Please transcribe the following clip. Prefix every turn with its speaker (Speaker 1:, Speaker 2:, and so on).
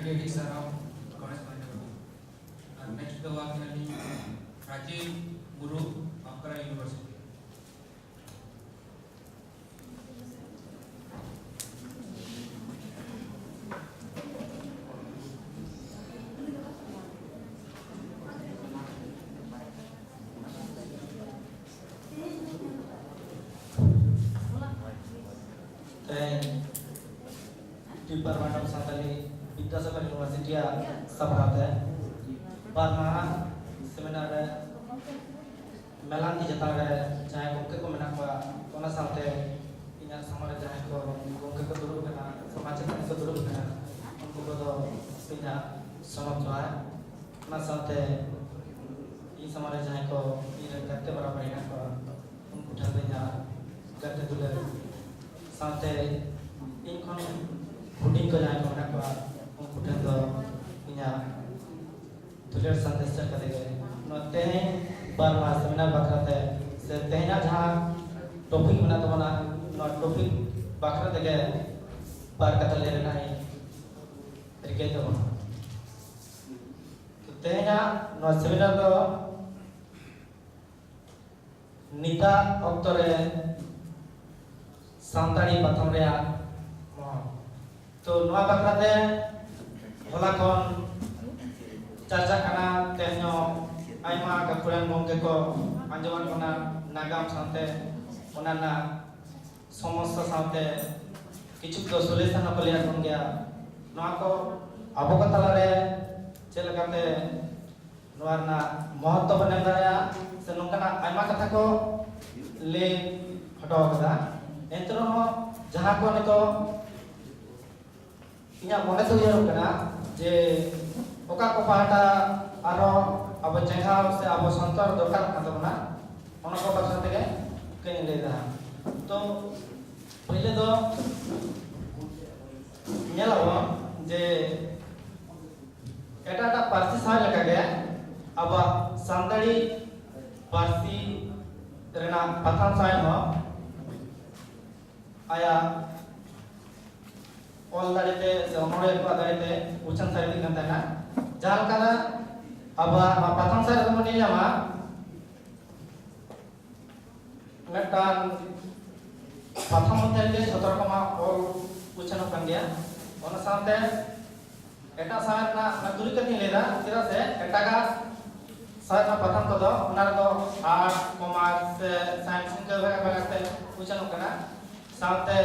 Speaker 1: Adik-adik sarau Kawan semuanya. Next the work in Rajiv Guru Akra University.
Speaker 2: Department of Santali Vidyasagar University Sabharate Barma seminar melan di jatare jahe gongke ko menak ba ona salte inya samare jahe ko gongke ko duru kana samaj ko duru kana unko ko do pinya sonot joa ona salte i samare jahe ko ire gatte barabar ina ko unko thale nya gatte dule salte in kon Puding ko jahe ko menak ba unko thale pinya तुलेर संदेश करते गए नोते हैं बार बार seminar बाकरते से तेना जहाँ topic बना तो बना नोट टॉपिक बाकरते गए बार कतल ले रहा है तरीके तो बना तो तेना नोट सेमिनार तो निता अक्तरे सांतारी प्रथम रे तो नोआ बाकरते होला कौन चर्चा करना तेनो आयमा गपुरान गंगे को अंजमान कोना नागाम साथे ओनाना समस्या साथे किछु तो सॉल्यूशन को लिया कोन गया नोआ को अबो को तला रे चेल करते नोआना महत्व बने दाया से नोकना आयमा कथा को ले हटो कदा एंतरो जहां को नितो इया मने तो यार कना जे ओका को पाटा आरो अब जगह से अब संतर दरकार का तबना ओना को बात करते के ले दा तो पहले तो नेलावा जे एटाटा पार्सी साय लगा गया अब सांताली पार्सी रेना प्रथम साय हो आया ऑल दाड़ीते से ओनोरे को दाड़ीते उचन साय दी गंता ना जहाँ कना अब प्रथम साल तो मनी जामा मेटान प्रथम मध्य के सतर कमा और उचन कन गया ओना साथे एटा साल ना नतुरी कनी लेदा तिरा से एटा का साल ना प्रथम को दो ओना दो आर्ट्स कॉमर्स साइंस के भाग भाग से उचन कना साथे